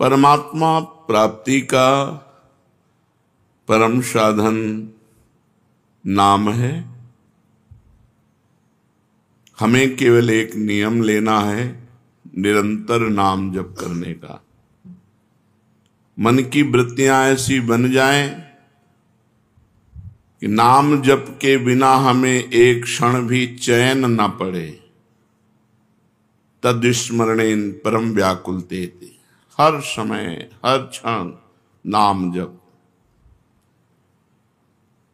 परमात्मा प्राप्ति का परम साधन नाम है। हमें केवल एक नियम लेना है, निरंतर नाम जप करने का। मन की वृत्तियां ऐसी बन जाएं कि नाम जप के बिना हमें एक क्षण भी चैन न पड़े। तद्विस्मरणेन परम व्याकुलते, हर समय हर क्षण नाम जप।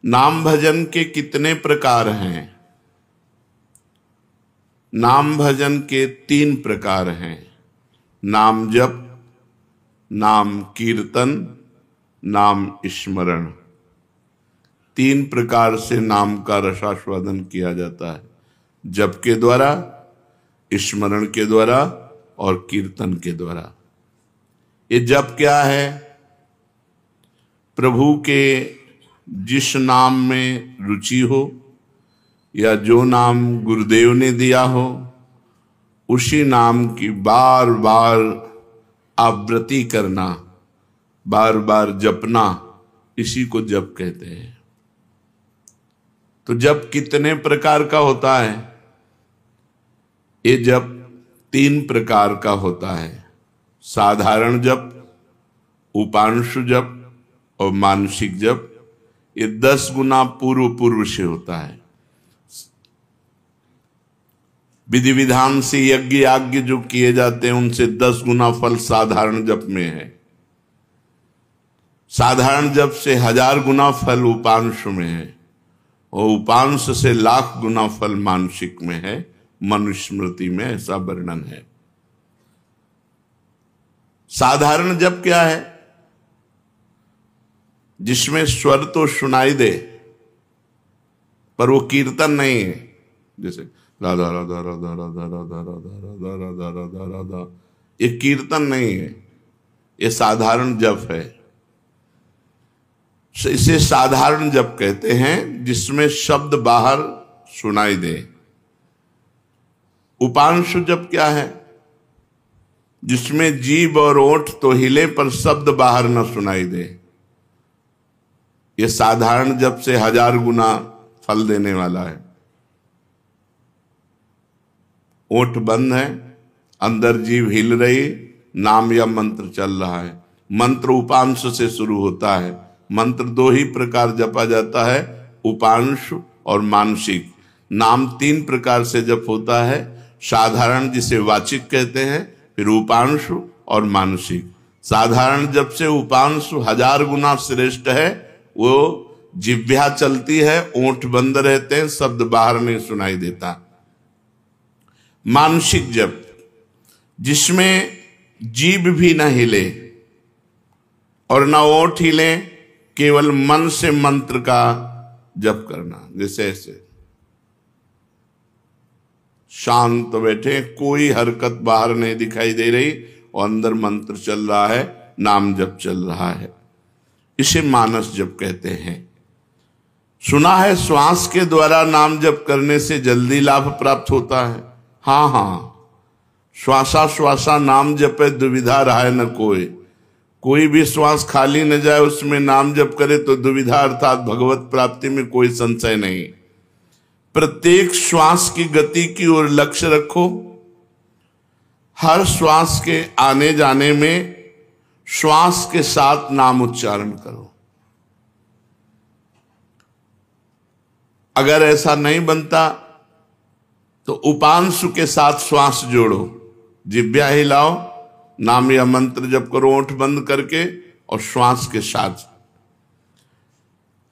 नाम भजन के कितने प्रकार हैं? नाम भजन के 3 प्रकार हैं। नाम जप, नाम कीर्तन, नाम स्मरण। 3 प्रकार से नाम का रसास्वादन किया जाता है, जप के द्वारा, स्मरण के द्वारा और कीर्तन के द्वारा। ये जप क्या है? प्रभु के जिस नाम में रुचि हो या जो नाम गुरुदेव ने दिया हो, उसी नाम की बार बार आवृत्ति करना, बार बार जपना, इसी को जप कहते हैं। तो जप कितने प्रकार का होता है? ये जप 3 प्रकार का होता है। साधारण जप, उपांशु जप और मानसिक जप। ये 10 गुना पूर्व से होता है। विधि विधान से यज्ञ याज्ञ जो किए जाते हैं, उनसे 10 गुना फल साधारण जप में है। साधारण जप से 1000 गुना फल उपांश में है और उपांश से 1,00,000 गुना फल मानसिक में है। मनुस्मृति में ऐसा वर्णन है। साधारण जप क्या है? जिसमें स्वर तो सुनाई दे पर वो कीर्तन नहीं है। जैसे राधा राधा राधा राधा राधा राधा राधा राधा राधा राधा, ये कीर्तन नहीं है, ये साधारण जप है। इसे साधारण जप कहते हैं, जिसमें शब्द बाहर सुनाई दे। उपांशु जप क्या है? जिसमें जीभ और ओठ तो हिले पर शब्द बाहर न सुनाई दे। ये साधारण जप से 1000 गुना फल देने वाला है। ओठ बंद है, अंदर जीभ हिल रही, नाम या मंत्र चल रहा है। मंत्र उपांश से शुरू होता है। मंत्र 2 ही प्रकार जपा जाता है, उपांश और मानसिक। नाम 3 प्रकार से जप होता है। साधारण जिसे वाचिक कहते हैं, फिर उपांश और मानसिक। साधारण जप से उपांश 1000 गुना श्रेष्ठ है। वो जिह्वा चलती है, ओंठ बंद रहते हैं, शब्द बाहर नहीं सुनाई देता। मानसिक जप, जिसमें जीभ भी न हिले और न ओठ हिले, केवल मन से मंत्र का जप करना। जैसे ऐसे शांत बैठे, कोई हरकत बाहर नहीं दिखाई दे रही और अंदर मंत्र चल रहा है, नाम जप चल रहा है। इसे मानस जप कहते हैं। सुना है श्वास के द्वारा नाम जप करने से जल्दी लाभ प्राप्त होता है। हाँ हाँ, श्वासा श्वासा नाम जपे दुविधा रहा न कोई। कोई भी श्वास खाली न जाए, उसमें नाम जप करे तो दुविधा अर्थात भगवत प्राप्ति में कोई संशय नहीं। प्रत्येक श्वास की गति की ओर लक्ष्य रखो। हर श्वास के आने जाने में श्वास के साथ नाम उच्चारण करो। अगर ऐसा नहीं बनता तो उपांशु के साथ श्वास जोड़ो, जिह्वा हिलाओ, नाम या मंत्र जप करो ओंठ बंद करके और श्वास के साथ।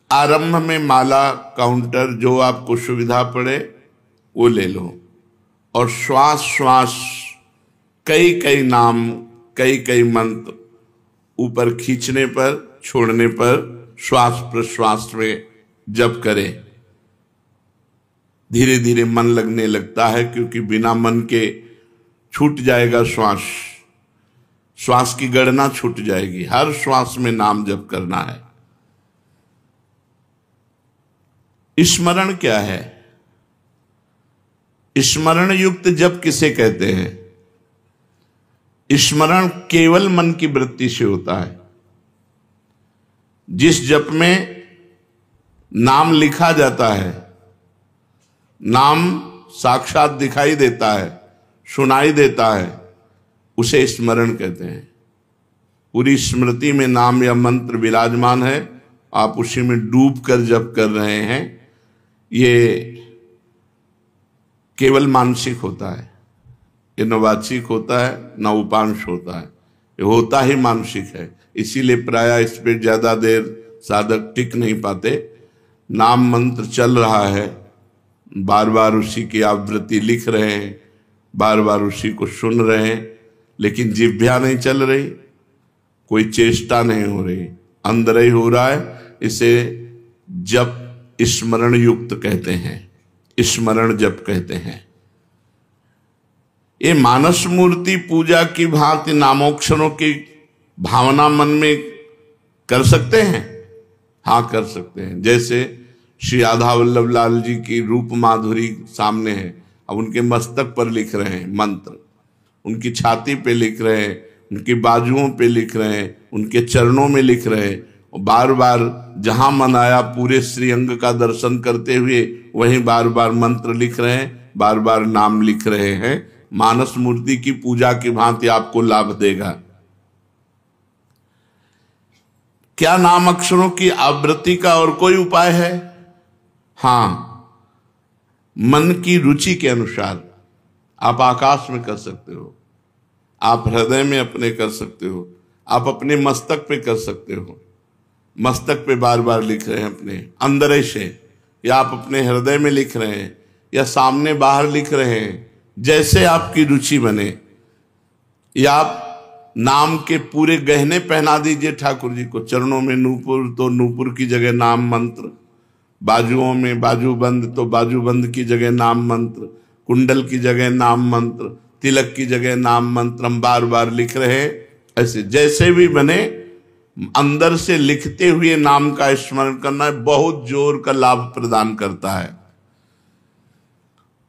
आरंभ में माला, काउंटर, जो आपको सुविधा पड़े वो ले लो और श्वास श्वास कई कई नाम, कई कई मंत्र ऊपर खींचने पर, छोड़ने पर श्वास प्रश्वास में जप करें। धीरे धीरे मन लगने लगता है, क्योंकि बिना मन के छूट जाएगा श्वास। श्वास की गणना छूट जाएगी। हर श्वास में नाम जप करना है। स्मरण क्या है? स्मरण युक्त जप किसे कहते हैं? स्मरण केवल मन की वृत्ति से होता है। जिस जप में नाम लिखा जाता है, नाम साक्षात दिखाई देता है, सुनाई देता है, उसे स्मरण कहते हैं। पूरी स्मृति में नाम या मंत्र विराजमान है, आप उसी में डूब कर जप कर रहे हैं, ये केवल मानसिक होता है, ये न वाचिक होता है न उपांश होता है, ये होता ही मानसिक है। इसीलिए प्रायः इस पर ज्यादा देर साधक टिक नहीं पाते। नाम मंत्र चल रहा है, बार बार उसी की आवृत्ति लिख रहे हैं, बार बार उसी को सुन रहे हैं, लेकिन जिह्वा नहीं चल रही, कोई चेष्टा नहीं हो रही, अंदर ही हो रहा है। इसे जप स्मरण युक्त कहते हैं, स्मरण जप कहते हैं। ये मानस मूर्ति पूजा की भांति नामोक्षरों की भावना मन में कर सकते हैं? हाँ, कर सकते हैं। जैसे श्री राधा वल्लभ लाल जी की रूप माधुरी सामने है, अब उनके मस्तक पर लिख रहे हैं मंत्र, उनकी छाती पे लिख रहे हैं, उनकी बाजुओं पे लिख रहे हैं, उनके चरणों में लिख रहे हैं, और बार बार जहां मन आया पूरे श्रीअंग का दर्शन करते हुए वहीं बार बार मंत्र लिख रहे हैं, बार बार नाम लिख रहे हैं। मानस मूर्ति की पूजा की भांति आपको लाभ देगा। क्या नाम अक्षरों की आवृत्ति का और कोई उपाय है? हां, मन की रुचि के अनुसार आप आकाश में कर सकते हो, आप हृदय में अपने कर सकते हो, आप अपने मस्तक पे कर सकते हो, मस्तक पे बार बार लिख रहे हैं अपने अंदर से, या आप अपने हृदय में लिख रहे हैं, या सामने बाहर लिख रहे हैं, जैसे आपकी रुचि बने। या आप नाम के पूरे गहने पहना दीजिए ठाकुर जी को, चरणों में नूपुर तो नूपुर की जगह नाम मंत्र, बाजुओं में बाजूबंद तो बाजूबंद की जगह नाम मंत्र, कुंडल की जगह नाम मंत्र, तिलक की जगह नाम मंत्र हम बार बार लिख रहे हैं। ऐसे जैसे भी बने, अंदर से लिखते हुए नाम का स्मरण करना बहुत जोर का लाभ प्रदान करता है।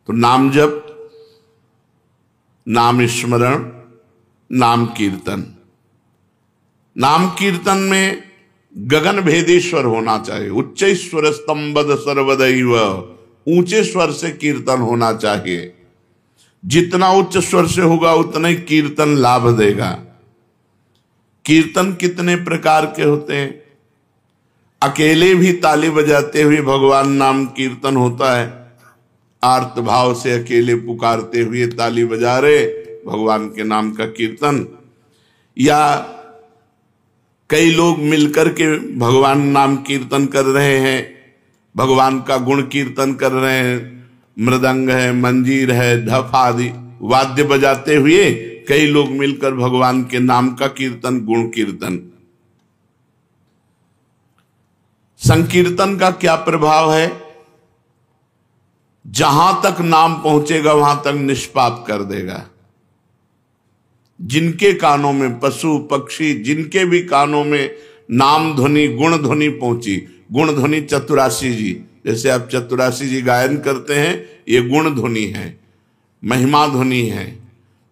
तो नाम जप, नाम स्मरण, नाम कीर्तन। नाम कीर्तन में गगन भेदी स्वर होना चाहिए। उच्च स्वर स्तंभद सर्वदैव, ऊंचे स्वर से कीर्तन होना चाहिए। जितना उच्च स्वर से होगा उतना ही कीर्तन लाभ देगा। कीर्तन कितने प्रकार के होते हैं? अकेले भी ताली बजाते हुए भगवान नाम कीर्तन होता है, आर्त भाव से अकेले पुकारते हुए ताली बजा रहे भगवान के नाम का कीर्तन, या कई लोग मिलकर के भगवान नाम कीर्तन कर रहे हैं, भगवान का गुण कीर्तन कर रहे हैं, मृदंग है, मंजीर है, ढफ आदि वाद्य बजाते हुए कई लोग मिलकर भगवान के नाम का कीर्तन, गुण कीर्तन। संकीर्तन का क्या प्रभाव है? जहां तक नाम पहुंचेगा वहां तक निष्पाप कर देगा। जिनके कानों में, पशु पक्षी जिनके भी कानों में नाम ध्वनि, गुण ध्वनि पहुंची, गुण ध्वनि चतुरासी जी, जैसे आप चतुरासी जी गायन करते हैं, ये गुण ध्वनि है, महिमा ध्वनि है।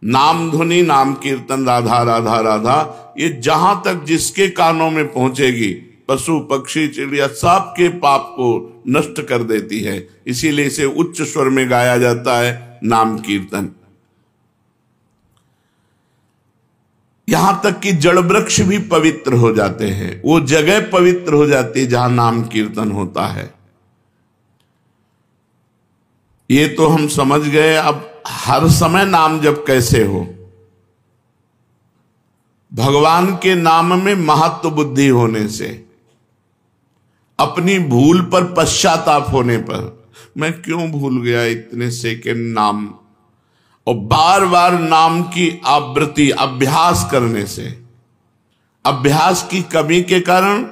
नाम ध्वनि, नाम कीर्तन, राधा राधा राधा, ये जहां तक जिसके कानों में पहुंचेगी, पशु पक्षी चिड़िया सबके पाप को नष्ट कर देती है। इसीलिए इसे उच्च स्वर में गाया जाता है, नाम कीर्तन। यहां तक कि जड़ वृक्ष भी पवित्र हो जाते हैं, वो जगह पवित्र हो जाती है जहां नाम कीर्तन होता है। ये तो हम समझ गए। अब हर समय नाम जप कैसे हो? भगवान के नाम में महत्व बुद्धि होने से, अपनी भूल पर पश्चाताप होने पर, मैं क्यों भूल गया इतने सेकंड नाम, और बार बार नाम की आवृत्ति अभ्यास करने से, अभ्यास की कमी के कारण,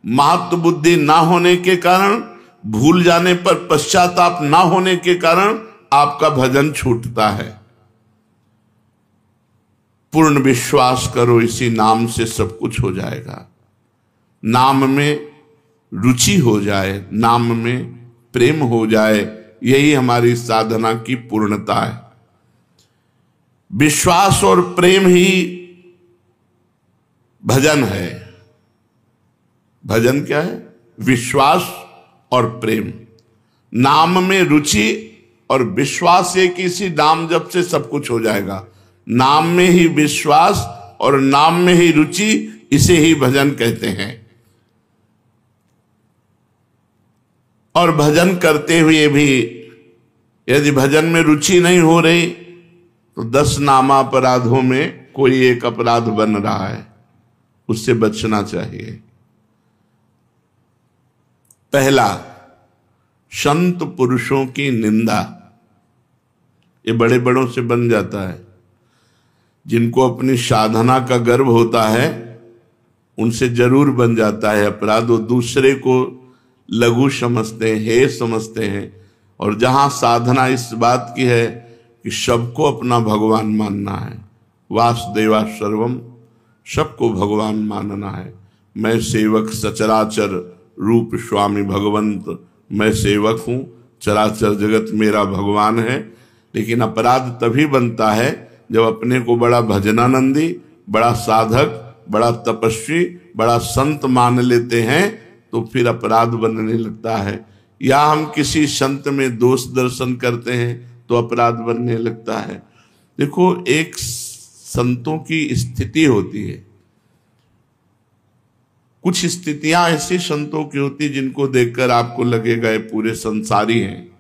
महत्व बुद्धि ना होने के कारण, भूल जाने पर पश्चाताप ना होने के कारण आपका भजन छूटता है। पूर्ण विश्वास करो, इसी नाम से सब कुछ हो जाएगा। नाम में रुचि हो जाए, नाम में प्रेम हो जाए, यही हमारी साधना की पूर्णता है। विश्वास और प्रेम ही भजन है। भजन क्या है? विश्वास और प्रेम, नाम में रुचि और विश्वास। एक इसी नाम जप से सब कुछ हो जाएगा। नाम में ही विश्वास और नाम में ही रुचि, इसे ही भजन कहते हैं। और भजन करते हुए भी यदि भजन में रुचि नहीं हो रही तो 10 नामापराधों में कोई एक अपराध बन रहा है, उससे बचना चाहिए। पहला, संत पुरुषों की निंदा। ये बड़े बड़ों से बन जाता है। जिनको अपनी साधना का गर्व होता है उनसे जरूर बन जाता है अपराध। वो दूसरे को लघु समझते हैं, हे समझते हैं। और जहां साधना इस बात की है कि सबको अपना भगवान मानना है, वासुदेवा सर्वम, सबको भगवान मानना है। मैं सेवक सचराचर रूप स्वामी भगवंत, मैं सेवक हूं, चराचर जगत मेरा भगवान है। लेकिन अपराध तभी बनता है जब अपने को बड़ा भजनानंदी, बड़ा साधक, बड़ा तपस्वी, बड़ा संत मान लेते हैं तो फिर अपराध बनने लगता है। या हम किसी संत में दोष दर्शन करते हैं तो अपराध बनने लगता है। देखो, एक संतों की स्थिति होती है। कुछ स्थितियां ऐसी संतों की होती जिनको देखकर आपको लगेगा ये पूरे संसारी हैं,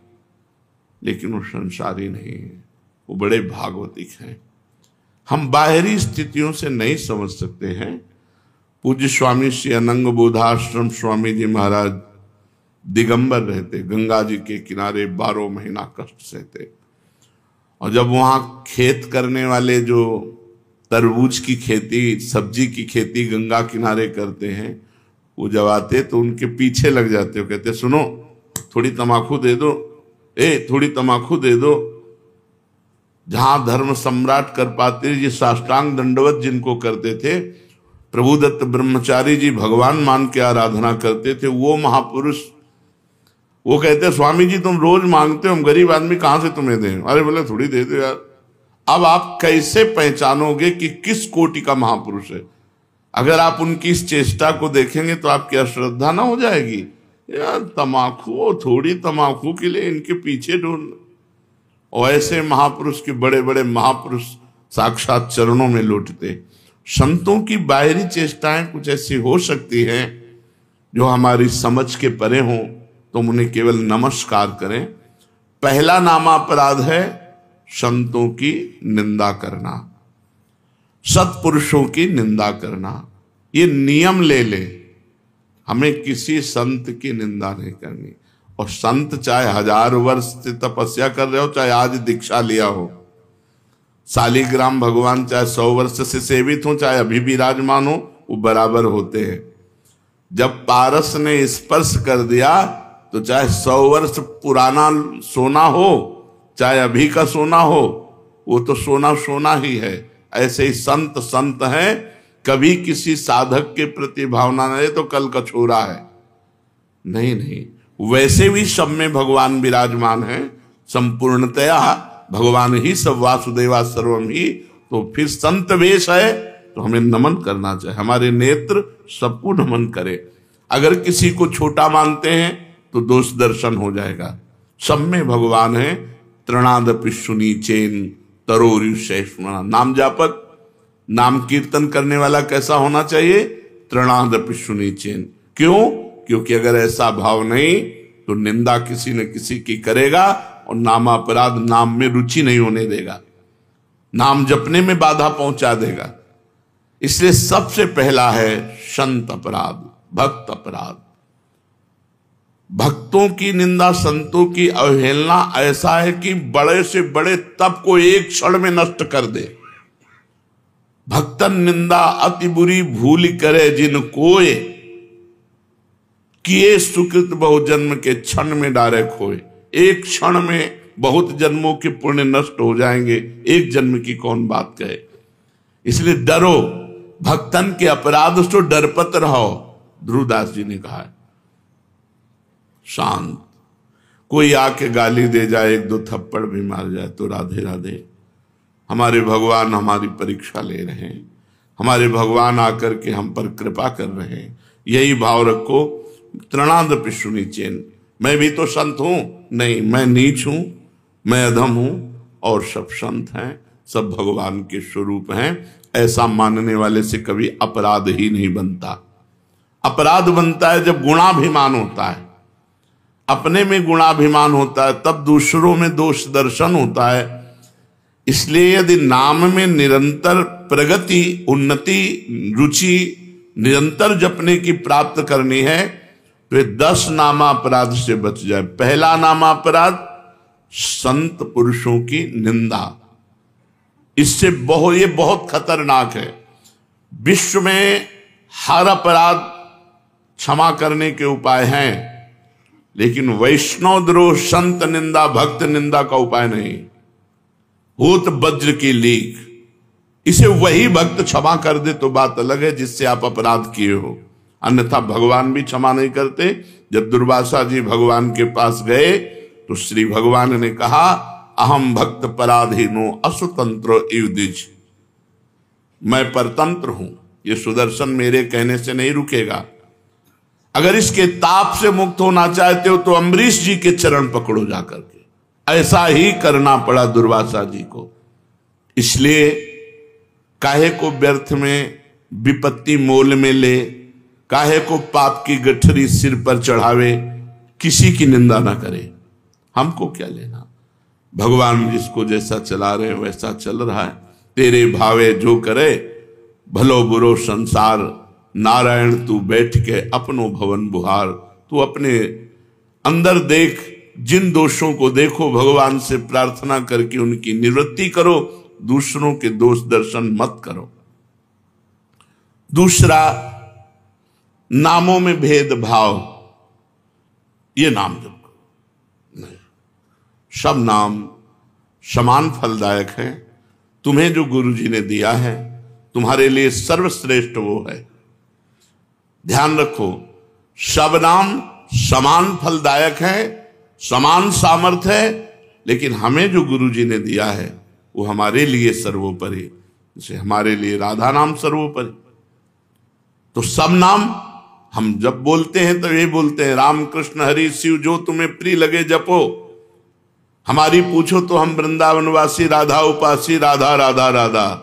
लेकिन वो संसारी नहीं है, वो बड़े भागवतिक हैं। हम बाहरी स्थितियों से नहीं समझ सकते हैं। पूज्य स्वामी श्री अनंग बोधाश्रम स्वामी जी महाराज दिगंबर रहते, गंगा जी के किनारे 12 महीना कष्ट सहते। और जब वहां खेत करने वाले जो तरबूज की खेती, सब्जी की खेती गंगा किनारे करते हैं, वो जब आते तो उनके पीछे लग जाते हो, कहते सुनो थोड़ी तमाकू दे दो, थोड़ी तमाकू दे दो। जहां धर्म सम्राट कर पाते जी साष्टांग दंडवत जिनको करते थे, प्रभुदत्त ब्रह्मचारी जी भगवान मान के आराधना करते थे, वो महापुरुष वो कहते स्वामी जी तुम रोज मांगते हो, हम गरीब आदमी कहां से तुम्हें दें। अरे बोले थोड़ी दे दो यार। अब आप कैसे पहचानोगे कि किस कोटि का महापुरुष है? अगर आप उनकी इस चेष्टा को देखेंगे तो आपकी अश्रद्धा ना हो जाएगी। यार तमाकू, थोड़ी तमाकू के लिए इनके पीछे ढूंढ। और ऐसे महापुरुष के बड़े बड़े महापुरुष साक्षात चरणों में लौटते। संतों की बाहरी चेष्टाएं कुछ ऐसी हो सकती हैं जो हमारी समझ के परे हों, तो उन्हें केवल नमस्कार करें। पहला नामापराध है संतों की निंदा करना, सत्पुरुषों की निंदा करना। ये नियम ले ले, हमें किसी संत की निंदा नहीं करनी। और संत चाहे 1000 वर्ष से तपस्या कर रहे हो, चाहे आज दीक्षा लिया हो, शालिग्राम भगवान चाहे 100 वर्ष से सेवित हो, चाहे अभी विराजमान हो, वो बराबर होते हैं। जब पारस ने स्पर्श कर दिया तो चाहे 100 वर्ष पुराना सोना हो, चाहे अभी का सोना हो, वो तो सोना सोना ही है। ऐसे ही संत संत हैं, कभी किसी साधक के प्रति भावना नहीं तो कल का छोरा है। नहीं नहीं, वैसे भी सब में भगवान विराजमान है, संपूर्णतया भगवान ही सब, वासुदेवा सर्वम ही। तो फिर संत वेश है तो हमें नमन करना चाहिए, हमारे नेत्र सबको नमन करे। अगर किसी को छोटा मानते हैं तो दोष दर्शन हो जाएगा। सब में भगवान है। तृणादपि सुनीचेन तरोरिषैष्मणा। नाम जापक, नाम कीर्तन करने वाला कैसा होना चाहिए? तृणादपि सुनीचेन। क्यों? क्योंकि अगर ऐसा भाव नहीं तो निंदा किसी न किसी की करेगा और नामापराध, नाम में रुचि नहीं होने देगा, नाम जपने में बाधा पहुंचा देगा। इसलिए सबसे पहला है संत अपराध, भक्त अपराध। भक्तों की निंदा, संतों की अवहेलना ऐसा है कि बड़े से बड़े तप को एक क्षण में नष्ट कर दे। भक्तन निंदा अति बुरी भूल करे जिन कोय, किए सुकृत बहु जन्म के क्षण में डारे खोए। एक क्षण में बहुत जन्मों के पुण्य नष्ट हो जाएंगे, एक जन्म की कौन बात कहे। इसलिए डरो, भक्तन के अपराध से डरपत रहो। ध्रुवदास जी ने कहा है शांत। कोई आके गाली दे जाए, 1-2 थप्पड़ भी मार जाए तो राधे राधे, हमारे भगवान हमारी परीक्षा ले रहे हैं, हमारे भगवान आकर के हम पर कृपा कर रहे हैं। यही भाव रखो। तृणादपि शुनिचेन, मैं भी तो संत हूं, नहीं मैं नीच हूं, मैं अधम हूं और सब संत हैं, सब भगवान के स्वरूप हैं। ऐसा मानने वाले से कभी अपराध ही नहीं बनता। अपराध बनता है जब गुणाभिमान होता है, अपने में गुणाभिमान होता है, तब दूसरों में दोष दर्शन होता है। इसलिए यदि नाम में निरंतर प्रगति, उन्नति, रुचि निरंतर जपने की प्राप्त करनी है तो 10 नामापराध से बच जाए। पहला नामापराध संत पुरुषों की निंदा, इससे ये बहुत खतरनाक है। विश्व में हर अपराध क्षमा करने के उपाय हैं, लेकिन वैष्णव द्रोह, संत निंदा, भक्त निंदा का उपाय नहीं। होत वज्र की लीक, इसे वही भक्त क्षमा कर दे तो बात अलग है जिससे आप अपराध किए हो, अन्यथा भगवान भी क्षमा नहीं करते। जब दुर्वासा जी भगवान के पास गए तो श्री भगवान ने कहा, अहम भक्त पराधीनो असुतंत्र इव द्विज, मैं परतंत्र हूं, ये सुदर्शन मेरे कहने से नहीं रुकेगा। अगर इसके ताप से मुक्त होना चाहते हो तो अम्बरीश जी के चरण पकड़ो जाकर के। ऐसा ही करना पड़ा दुर्वासा जी को। इसलिए काहे को व्यर्थ में विपत्ति मोल में ले, काहे को पाप की गठरी सिर पर चढ़ावे, किसी की निंदा ना करे, हमको क्या लेना। भगवान जिसको जैसा चला रहे हैं वैसा चल रहा है। तेरे भावे जो करे, भलो बुरो संसार, नारायण तू बैठ के अपनो भवन बुहार। तू अपने अंदर देख, जिन दोषों को देखो, भगवान से प्रार्थना करके उनकी निवृत्ति करो, दूसरों के दोष दर्शन मत करो। दूसरा, नामों में भेदभाव, ये नाम जप नहीं, सब नाम समान फलदायक है। तुम्हें जो गुरु जी ने दिया है तुम्हारे लिए सर्वश्रेष्ठ वो है। ध्यान रखो, सब नाम समान फलदायक है, समान सामर्थ्य है, लेकिन हमें जो गुरु जी ने दिया है वो हमारे लिए सर्वोपरि। जैसे हमारे लिए राधा नाम सर्वोपरि, तो सब नाम हम जब बोलते हैं तो ये बोलते हैं, राम कृष्ण हरि शिव जो तुम्हें प्रिय लगे जपो। हमारी पूछो तो हम वृंदावनवासी, राधा उपासी, राधा राधा राधा।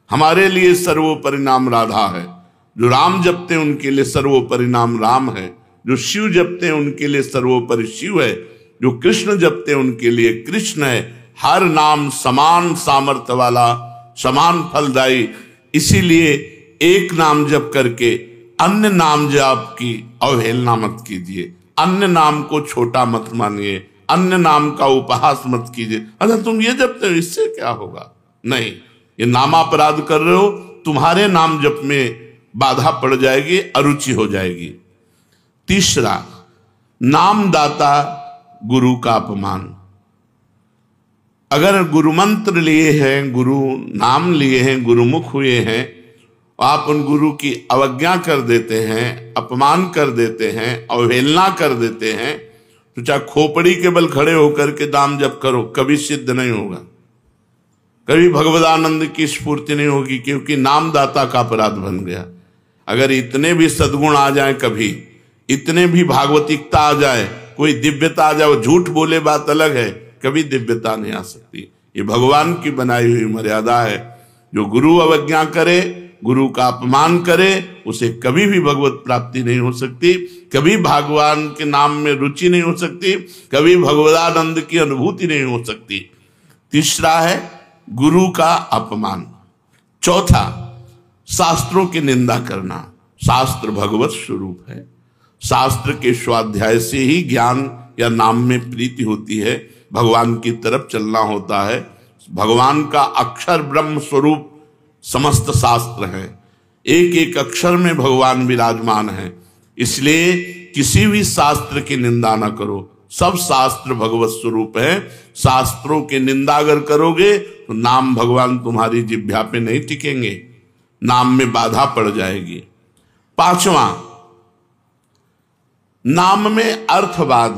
हमारे लिए सर्वोपरि नाम राधा है। जो राम जपते हैं उनके लिए सर्वोपरि नाम राम है। जो शिव जपते हैं उनके लिए सर्वोपरि शिव है। जो कृष्ण जपते हैं उनके लिए कृष्ण है। हर नाम समान सामर्थ्य वाला, समान फलदायी। इसीलिए एक नाम जप करके अन्य नाम जाप की अवहेलना मत कीजिए, अन्य नाम को छोटा मत मानिए, अन्य नाम का उपहास मत कीजिए। अच्छा तुम ये जपते हो, इससे क्या होगा? नहीं, ये नामापराध कर रहे हो, तुम्हारे नाम जप में बाधा पड़ जाएगी, अरुचि हो जाएगी। तीसरा, नामदाता गुरु का अपमान। अगर गुरु मंत्र लिए हैं, गुरु नाम लिए हैं, गुरुमुख हुए हैं, आप उन गुरु की अवज्ञा कर देते हैं, अपमान कर देते हैं, अवहेलना कर देते हैं, तो चाहे खोपड़ी के बल खड़े होकर के नाम जप करो, कभी सिद्ध नहीं होगा, कभी भगवदानंद की स्फूर्ति नहीं होगी, क्योंकि नामदाता का अपराध बन गया। अगर इतने भी सद्गुण आ जाए, कभी इतने भी भागवतिकता आ जाए, कोई दिव्यता आ जाए, झूठ बोले बात अलग है, कभी दिव्यता नहीं आ सकती। ये भगवान की बनाई हुई मर्यादा है। जो गुरु अवज्ञा करे, गुरु का अपमान करे, उसे कभी भी भगवत प्राप्ति नहीं हो सकती, कभी भगवान के नाम में रुचि नहीं हो सकती, कभी भगवदानंद की अनुभूति नहीं हो सकती। तीसरा है गुरु का अपमान। चौथा, शास्त्रों की निंदा करना। शास्त्र भगवत स्वरूप है। शास्त्र के स्वाध्याय से ही ज्ञान या नाम में प्रीति होती है, भगवान की तरफ चलना होता है। भगवान का अक्षर ब्रह्म स्वरूप समस्त शास्त्र हैं, एक एक अक्षर में भगवान विराजमान है। इसलिए किसी भी शास्त्र की निंदा ना करो, सब शास्त्र भगवत स्वरूप है। शास्त्रों की निंदा अगर करोगे तो नाम भगवान तुम्हारी जिह्वा पे नहीं टिकेंगे, नाम में बाधा पड़ जाएगी। पांचवा, नाम में अर्थवाद।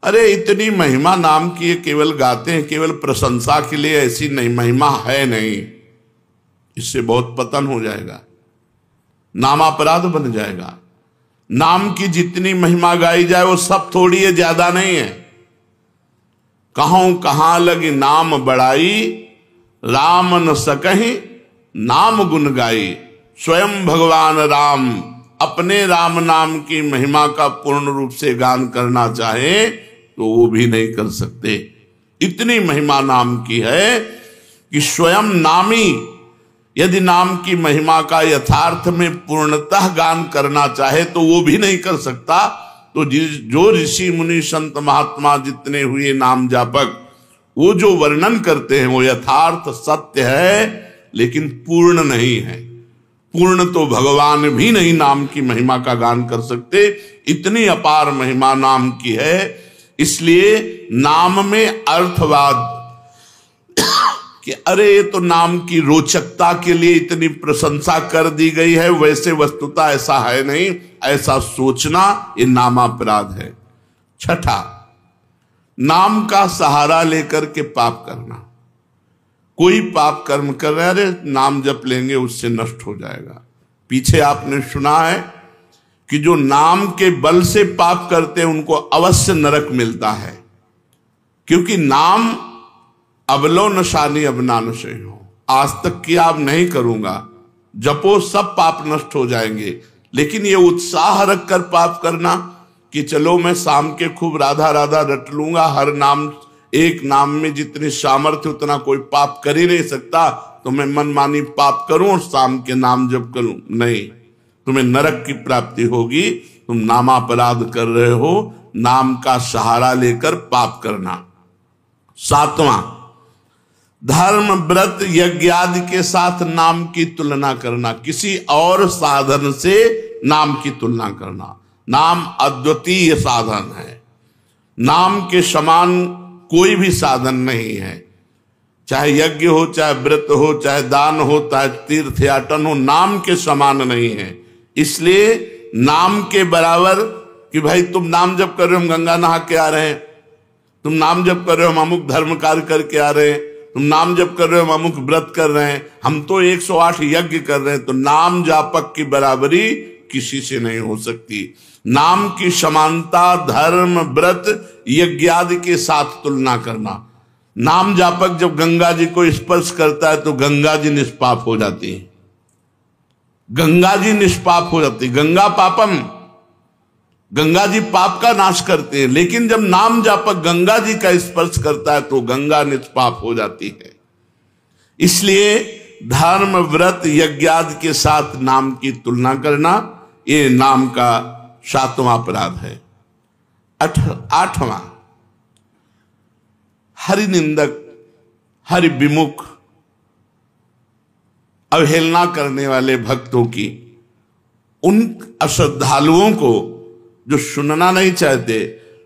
अरे इतनी महिमा नाम की है, केवल गाते हैं, केवल प्रशंसा के लिए, ऐसी नहीं महिमा है नहीं। इससे बहुत पतन हो जाएगा, नाम अपराध बन जाएगा। नाम की जितनी महिमा गाई जाए वो सब थोड़ी है, ज्यादा नहीं है। कहूं कहां लगी नाम बड़ाई, राम न सकहि नाम गुण गाई। स्वयं भगवान राम अपने राम नाम की महिमा का पूर्ण रूप से गान करना चाहे तो वो भी नहीं कर सकते। इतनी महिमा नाम की है कि स्वयं नामी यदि नाम की महिमा का यथार्थ में पूर्णतः गान करना चाहे तो वो भी नहीं कर सकता। तो जो ऋषि मुनि संत महात्मा जितने हुए नाम जापक, वो जो वर्णन करते हैं वो यथार्थ सत्य है, लेकिन पूर्ण नहीं है। पूर्ण तो भगवान भी नहीं नाम की महिमा का गान कर सकते, इतनी अपार महिमा नाम की है। इसलिए नाम में अर्थवाद कि अरे ये तो नाम की रोचकता के लिए इतनी प्रशंसा कर दी गई है, वैसे वस्तुतः ऐसा है नहीं, ऐसा सोचना ये नामापराध है। छठा, नाम का सहारा लेकर के पाप करना। कोई पाप कर्म कर रहे, अरे नाम जप लेंगे उससे नष्ट हो जाएगा। पीछे आपने सुना है कि जो नाम के बल से पाप करते हैं उनको अवश्य नरक मिलता है, क्योंकि नाम अबलो नशानी अबनान से हो, आज तक किया अब नहीं करूंगा, जपो सब पाप नष्ट हो जाएंगे। लेकिन ये उत्साह रख कर पाप करना कि चलो मैं शाम के खूब राधा राधा रट लूंगा, हर नाम एक नाम में जितनी सामर्थ्य उतना कोई पाप कर ही नहीं सकता, तो मैं मनमानी पाप करूं और शाम के नाम जप करूं, नहीं, तुम्हें नरक की प्राप्ति होगी। तुम नामापराध कर रहे हो, नाम का सहारा लेकर पाप करना। सातवां, धर्म व्रत यज्ञ आदि के साथ नाम की तुलना करना, किसी और साधन से नाम की तुलना करना। नाम अद्वितीय साधन है, नाम के समान कोई भी साधन नहीं है। चाहे यज्ञ हो, चाहे व्रत हो, चाहे दान हो, चाहे तीर्थ याटन हो, नाम के समान नहीं है। इसलिए नाम के बराबर कि भाई तुम नाम जप कर रहे हो, हम गंगा नहा के आ रहे हैं, तुम नाम जप कर रहे हो, हम अमुक धर्म कार्य करके आ रहे हैं, तुम नाम जप कर रहे हो, हम अमुक व्रत कर रहे हैं, हम तो 108 यज्ञ कर रहे हैं, तो नाम जापक की बराबरी किसी से नहीं हो सकती। नाम की समानता धर्म व्रत यज्ञ आदि के साथ तुलना करना। नाम जापक जब गंगा जी को स्पर्श करता है तो गंगा जी निष्पाप हो जाती है, गंगा जी निष्पाप हो जाती है। गंगा पापम, गंगा जी पाप का नाश करते हैं, लेकिन जब नाम जापक गंगा जी का स्पर्श करता है तो गंगा निष्पाप हो जाती है। इसलिए धर्म व्रत यज्ञ आदि के साथ नाम की तुलना करना ये नाम का सातवां अपराध है। आठवां, हरि निंदक, हरि विमुख, अवहेलना करने वाले भक्तों की, उन अश्रद्धालुओं को जो सुनना नहीं चाहते,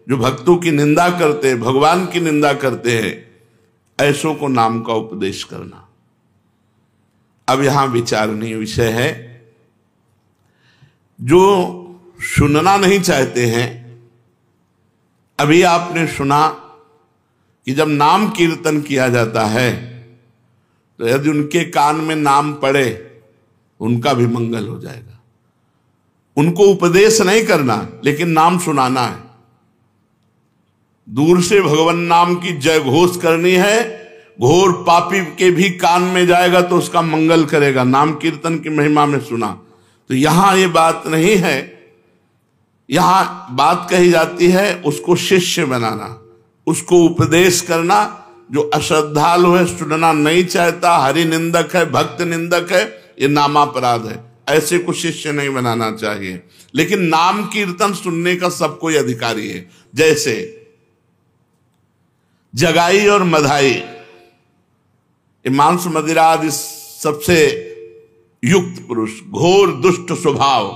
जो भक्तों की निंदा करते, भगवान की निंदा करते हैं, ऐसों को नाम का उपदेश करना। अब यहां विचारणीय विषय है, जो सुनना नहीं चाहते हैं, अभी आपने सुना कि जब नाम कीर्तन किया जाता है तो यदि उनके कान में नाम पड़े उनका भी मंगल हो जाएगा। उनको उपदेश नहीं करना, लेकिन नाम सुनाना है। दूर से भगवान नाम की जय घोष करनी है, घोर पापी के भी कान में जाएगा तो उसका मंगल करेगा। नाम कीर्तन की महिमा में सुना। तो यहां ये बात नहीं है, यहां बात कही जाती है उसको शिष्य बनाना, उसको उपदेश करना। जो अश्रद्धालु है, सुनना नहीं चाहता, हरि निंदक है, भक्त निंदक है, ये नामापराध है। ऐसे को शिष्य नहीं बनाना चाहिए। लेकिन नाम कीर्तन सुनने का सबको अधिकारी है। जैसे जगाई और मधाई, मांस मदिरा आदि सबसे युक्त पुरुष, घोर दुष्ट स्वभाव,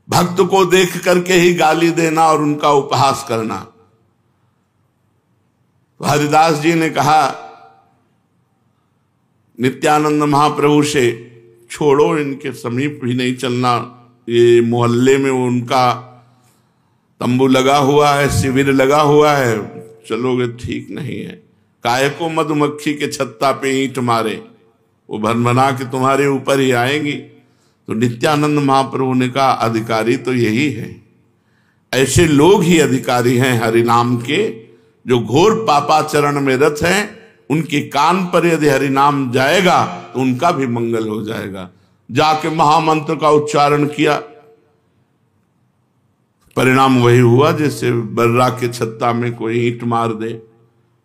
भक्त को देख करके ही गाली देना और उनका उपहास करना। तो हरिदास जी ने कहा नित्यानंद महाप्रभु से, छोड़ो, इनके समीप भी नहीं चलना, ये मोहल्ले में उनका तंबू लगा हुआ है, शिविर लगा हुआ है, चलोगे ठीक नहीं है। काहे को मधुमक्खी के छत्ता पे ईंट मारे, वो भनभना के तुम्हारे ऊपर ही आएंगी। तो नित्यानंद महाप्रभु ने कहा अधिकारी तो यही है, ऐसे लोग ही अधिकारी हैं हरिनाम के, जो घोर पापाचरण में रत हैं। उनके कान पर यदि हरिनाम जाएगा तो उनका भी मंगल हो जाएगा। जाके महामंत्र का उच्चारण किया, परिणाम वही हुआ जैसे बर्रा के छत्ता में कोई ईंट मार दे।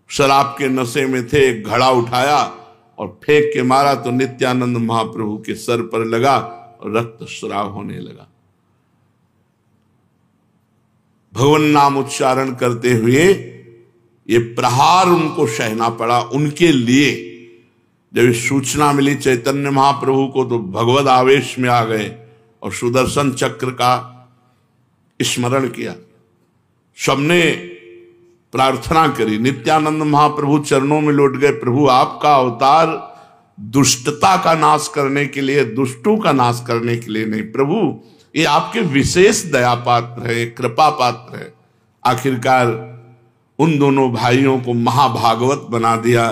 शराब के नशे में थे, एक घड़ा उठाया और फेंक के मारा तो नित्यानंद महाप्रभु के सर पर लगा और रक्तस्राव होने लगा। भगवान नाम उच्चारण करते हुए ये प्रहार उनको सहना पड़ा। उनके लिए जब सूचना मिली चैतन्य महाप्रभु को तो भगवद आवेश में आ गए और सुदर्शन चक्र का स्मरण किया। सबने प्रार्थना करी, नित्यानंद महाप्रभु चरणों में लौट गए। प्रभु आपका अवतार दुष्टता का नाश करने के लिए, दुष्टों का नाश करने के लिए नहीं, प्रभु ये आपके विशेष दया पात्र है, कृपा पात्र है। आखिरकार उन दोनों भाइयों को महाभागवत बना दिया,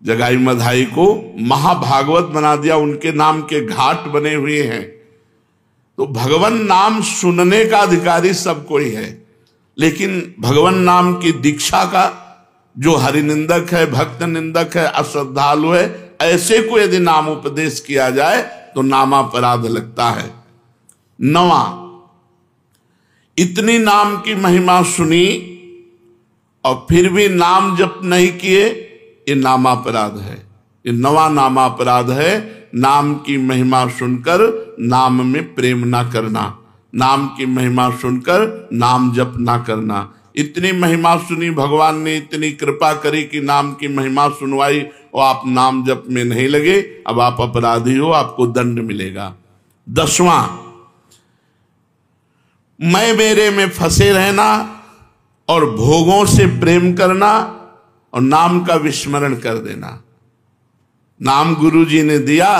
जगाई मधाई को महाभागवत बना दिया। उनके नाम के घाट बने हुए हैं। तो भगवान नाम सुनने का अधिकारी सब कोई है, लेकिन भगवान नाम की दीक्षा का जो हरिनिंदक है, भक्त निंदक है, अश्रद्धालु है, ऐसे को यदि नाम उपदेश किया जाए तो नामापराध लगता है। 9वां, इतनी नाम की महिमा सुनी और फिर भी नाम जप नहीं किए, ये नामापराध है। ये 9वां नामापराध है, नाम की महिमा सुनकर नाम में प्रेम ना करना, नाम की महिमा सुनकर नाम जप ना करना। इतनी महिमा सुनी, भगवान ने इतनी कृपा करी कि नाम की महिमा सुनवाई और आप नाम जप में नहीं लगे, अब आप अपराधी हो, आपको दंड मिलेगा। 10वां, मैं मेरे में फंसे रहना और भोगों से प्रेम करना और नाम का विस्मरण कर देना। नाम गुरु जी ने दिया,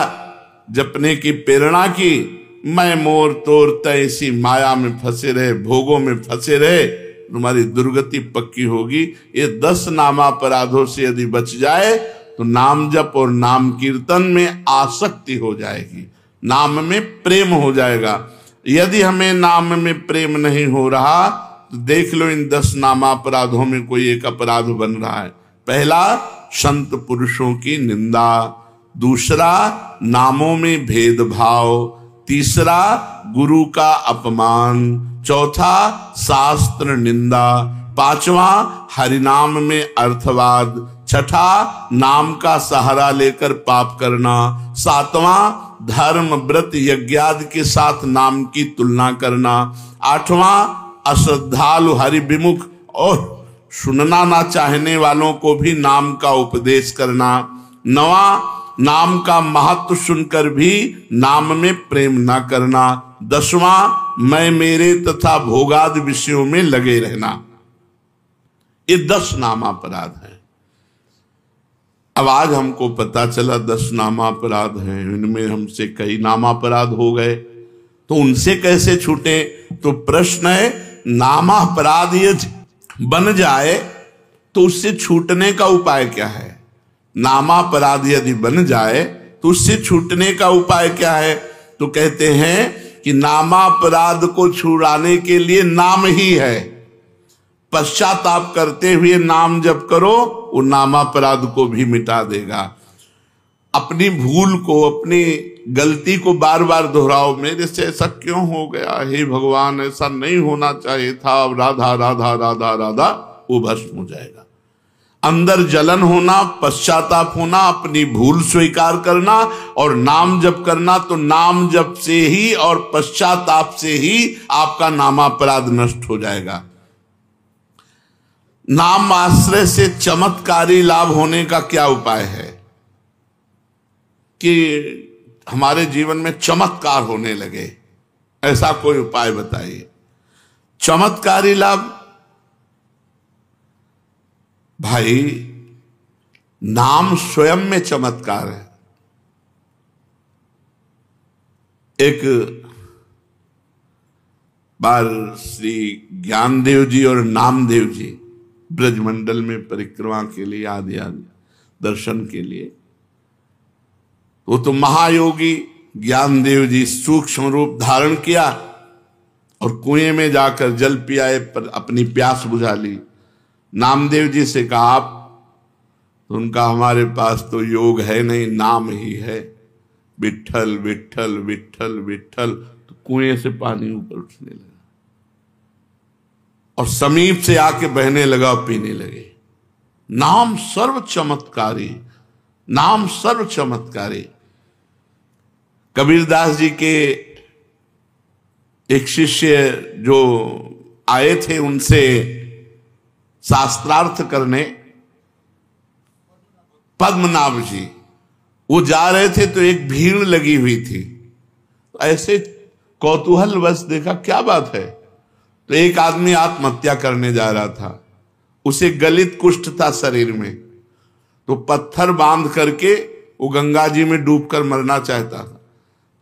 जपने की प्रेरणा की, मैं मोर तोर तैसी माया में फंसे रहे, भोगों में फंसे रहे, तुम्हारी दुर्गति पक्की होगी। ये 10 नामापराधों से यदि बच जाए तो नाम जप और नाम कीर्तन में आसक्ति हो जाएगी, नाम में प्रेम हो जाएगा। यदि हमें नाम में प्रेम नहीं हो रहा तो देख लो इन 10 नामापराधों में कोई एक अपराध बन रहा है। पहला, संत पुरुषों की निंदा। दूसरा, नामों में भेदभाव। तीसरा, गुरु का अपमान। चौथा, शास्त्र निंदा। 5वां, हरिनाम में अर्थवाद। छठा, नाम का सहारा लेकर पाप करना। 7वां, धर्म व्रत यज्ञादि के साथ नाम की तुलना करना। 8वां, अश्रद्धालु हरि विमुख और सुनना ना चाहने वालों को भी नाम का उपदेश करना। 9वां, नाम का महत्व सुनकर भी नाम में प्रेम ना करना। 10वां, मैं मेरे तथा भोगादि विषयों में लगे रहना। ये 10 नामापराध हैं। अब आज हमको पता चला 10 नामापराध हैं, इनमें हमसे कई नामापराध हो गए, तो उनसे कैसे छूटे? तो प्रश्न है, नामापराध यदि बन जाए तो उससे छूटने का उपाय क्या है? नामापराध यदि बन जाए तो उससे छूटने का उपाय क्या है? तो कहते हैं कि नामापराध को छुड़ाने के लिए नाम ही है। पश्चाताप करते हुए नाम जप करो, वो नामापराध को भी मिटा देगा। अपनी भूल को, अपनी गलती को बार बार दोहराओ, मेरे से ऐसा क्यों हो गया, हे भगवान ऐसा नहीं होना चाहिए था, राधा राधा राधा राधा, वो भस्म हो जाएगा। अंदर जलन होना, पश्चाताप होना, अपनी भूल स्वीकार करना और नाम जप करना, तो नाम जप से ही और पश्चाताप से ही आपका नामापराध नष्ट हो जाएगा। नाम आश्रय से चमत्कारी लाभ होने का क्या उपाय है कि हमारे जीवन में चमत्कार होने लगे? ऐसा कोई उपाय बताइए। चमत्कारी लाभ, भाई नाम स्वयं में चमत्कार है। एक बार श्री ज्ञानदेव जी और नामदेव जी ब्रजमंडल में परिक्रमा के लिए आदि आदि दर्शन के लिए, वो तो महायोगी ज्ञानदेव जी सूक्ष्म रूप धारण किया और कुएं में जाकर जल पियाए पर अपनी प्यास बुझा ली। नामदेव जी से कहा आप, तो उनका हमारे पास तो योग है नहीं, नाम ही है, विट्ठल विट्ठल विट्ठल विट्ठल। तो कुएं से पानी ऊपर उठने लगा और समीप से आके बहने लगा और पीने लगे। नाम सर्व चमत्कारी, नाम सर्व चमत्कारी। कबीरदास जी के एक शिष्य जो आए थे उनसे शास्त्रार्थ करने, पद्मनाभ जी, वो जा रहे थे तो एक भीड़ लगी हुई थी। ऐसे कौतूहलवश देखा क्या बात है, तो एक आदमी आत्महत्या करने जा रहा था। उसे गलित कुष्ठ था शरीर में, तो पत्थर बांध करके वो गंगा जी में डूबकर मरना चाहता था।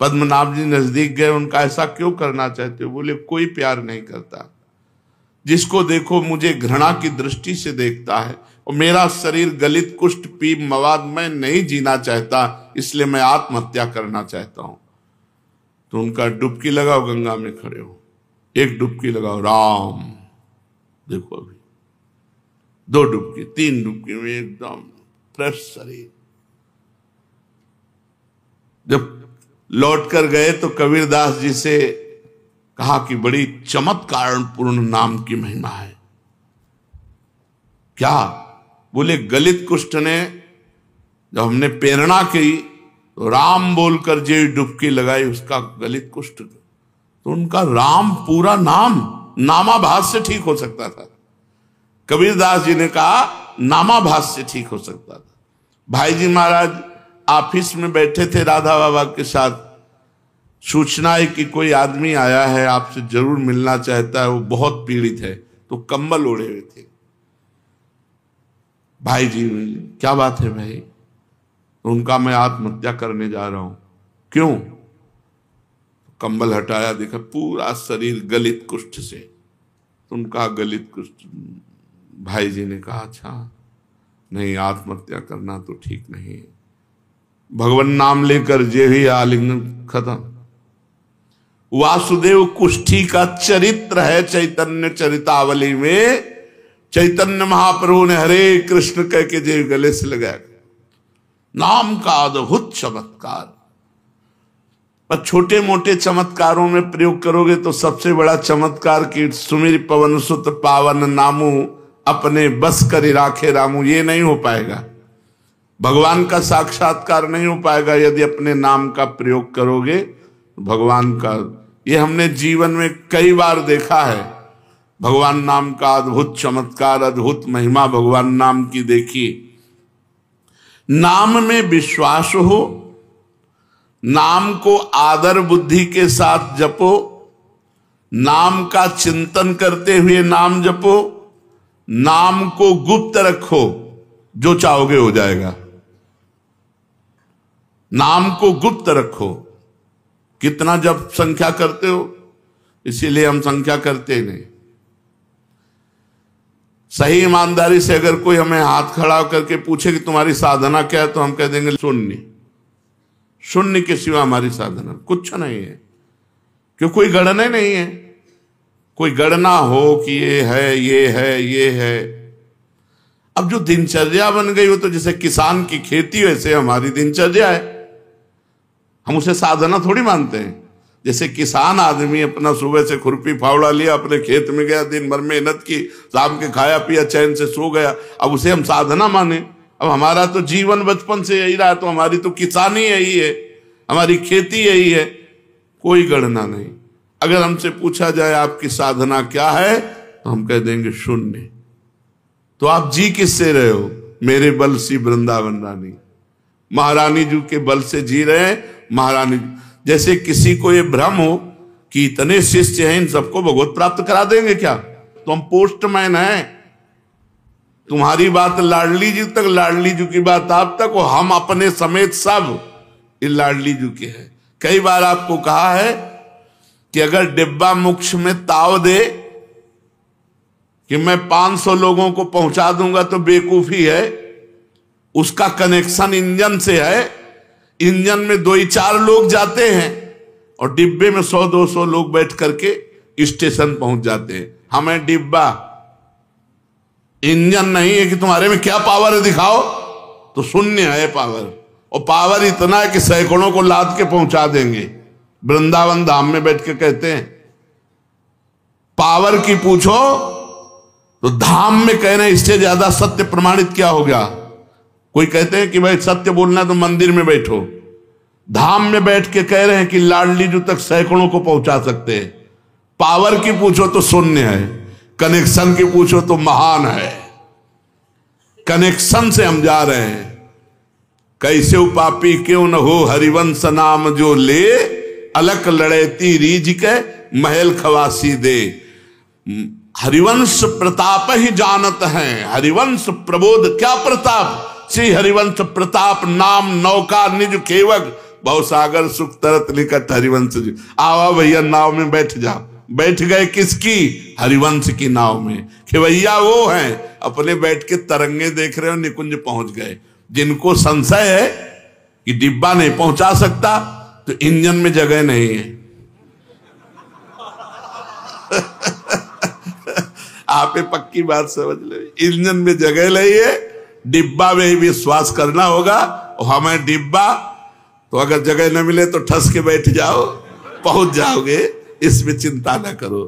पद्मनाभ जी नजदीक गए, उनका ऐसा क्यों करना चाहते हो? बोले कोई प्यार नहीं करता, जिसको देखो मुझे घृणा की दृष्टि से देखता है और मेरा शरीर गलित कुष्ठ पीप मवाद में नहीं जीना चाहता, इसलिए मैं आत्महत्या करना चाहता हूं। तो उनका डुबकी लगाओ, गंगा में खड़े हो, एक डुबकी लगाओ, राम, देखो अभी 2 डुबकी 3 डुबकी में एकदम फ्रेश शरीर। जब लौट कर गए तो कबीरदास जी से कहा कि बड़ी चमत्कार पूर्ण नाम की महिमा है। क्या? बोले गलित कुष्ठ ने जब हमने प्रेरणा की तो राम बोलकर जो डुबकी लगाई उसका गलित कुष्ठ, तो उनका राम पूरा नाम नामाभास से ठीक हो सकता था। कबीरदास जी ने कहा नामाभास से ठीक हो सकता था। भाई जी महाराज ऑफिस में बैठे थे राधा बाबा के साथ, सूचना है कि कोई आदमी आया है आपसे जरूर मिलना चाहता है, वो बहुत पीड़ित है, तो कंबल ओढ़े हुए थे। भाई जी क्या बात है भाई? तो उनका मैं आत्महत्या करने जा रहा हूं। क्यों? कंबल हटाया, देखा पूरा शरीर गलित कुष्ठ से। तो उनका गलित कुष्ठ। भाई जी ने कहा अच्छा नहीं, आत्महत्या करना तो ठीक नहीं है। भगवान नाम लेकर जे ही आलिंगन खत्म। वासुदेव कुष्ठी का चरित्र है चैतन्य चरितावली में। चैतन्य महाप्रभु ने हरे कृष्ण कह के जे गले से लगाया, नाम का अद्भुत चमत्कार। पर छोटे मोटे चमत्कारों में प्रयोग करोगे तो सबसे बड़ा चमत्कार की सुमिर पवन सुत पावन नामू अपने बस करी राखे रामू, ये नहीं हो पाएगा। भगवान का साक्षात्कार नहीं हो पाएगा यदि अपने नाम का प्रयोग करोगे। भगवान का ये हमने जीवन में कई बार देखा है। भगवान नाम का अद्भुत चमत्कार, अद्भुत महिमा भगवान नाम की देखी। नाम में विश्वास हो, नाम को आदर बुद्धि के साथ जपो, नाम का चिंतन करते हुए नाम जपो, नाम को गुप्त रखो, जो चाहोगे हो जाएगा। नाम को गुप्त रखो। कितना जब संख्या करते हो, इसीलिए हम संख्या करते नहीं। सही ईमानदारी से अगर कोई हमें हाथ खड़ा करके पूछे कि तुम्हारी साधना क्या है, तो हम कह देंगे शून्य। शून्य के सिवा हमारी साधना कुछ नहीं है, क्यों कोई गणना नहीं है। कोई गणना हो कि ये है ये है ये है। अब जो दिनचर्या बन गई वो तो जैसे किसान की खेती वैसे हमारी दिनचर्या है। हम उसे साधना थोड़ी मानते हैं। जैसे किसान आदमी अपना सुबह से खुरपी फावड़ा लिया, अपने खेत में गया, दिन भर मेहनत की, शाम के खाया पिया, चैन से सो गया, अब उसे हम साधना माने। अब हमारा तो जीवन बचपन से यही रहा, तो हमारी तो किसानी यही है, हमारी खेती यही है, कोई गणना नहीं। अगर हमसे पूछा जाए आपकी साधना क्या है, तो हम कह देंगे शून्य। तो आप जी किससे रहे हो? मेरे बल सी वृंदावन रानी, महारानी जी के बल से जी रहे हैं। महारानी जैसे किसी को ये भ्रम हो कि इतने शिष्य हैं, इन सबको भगवत प्राप्त करा देंगे क्या? तो हम पोस्टमैन हैं। तुम्हारी बात लाडली जी तक, लाडली जी की बात आप तक, और हम अपने समेत सब ये लाडली जी के हैं। कई बार आपको कहा है कि अगर डिब्बा मोक्ष में ताव दे कि मैं 500 लोगों को पहुंचा दूंगा तो बेवकूफी है। उसका कनेक्शन इंजन से है, इंजन में 2-4 लोग जाते हैं और डिब्बे में 100-200 लोग बैठ करके स्टेशन पहुंच जाते हैं। हमें डिब्बा, इंजन नहीं है कि तुम्हारे में क्या पावर है दिखाओ, तो शून्य है पावर। और पावर इतना है कि सैकड़ों को लाद के पहुंचा देंगे। वृंदावन धाम में बैठ के कहते हैं पावर की पूछो तो धाम में कह रहे हैं इससे ज्यादा सत्य प्रमाणित क्या हो गया। कोई कहते हैं कि भाई सत्य बोलना है तो मंदिर में बैठो, धाम में बैठ के कह रहे हैं कि लाडली जो तक सैकड़ों को पहुंचा सकते हैं। पावर की पूछो तो शून्य है, कनेक्शन की पूछो तो महान है। कनेक्शन से हम जा रहे हैं। कैसे उपापी क्यों न हो हरिवंश नाम जो ले, अलक लड़ेती रीझ के महल खवासी दे। हरिवंश प्रताप ही जानत हैं, हरिवंश प्रबोध क्या प्रताप, श्री हरिवंश प्रताप नाम नौका निज खेवक, भवसागर सुख तरत निकट हरिवंश जी। आवा भैया नाव में बैठ जाओ। बैठ गए किसकी? हरिवंश की नाव में। खेवैया वो हैं अपने बैठ के तरंगे देख रहे हो, निकुंज पहुंच गए। जिनको संशय है कि डिब्बा नहीं पहुंचा सकता तो इंजन में जगह नहीं है। आप पक्की बात समझ ले, इंजन में जगह नहीं है, डिब्बा में ही विश्वास करना होगा। और हमें डिब्बा तो अगर जगह न मिले तो ठस के बैठ जाओ, पहुंच जाओगे, इसमें चिंता न करो।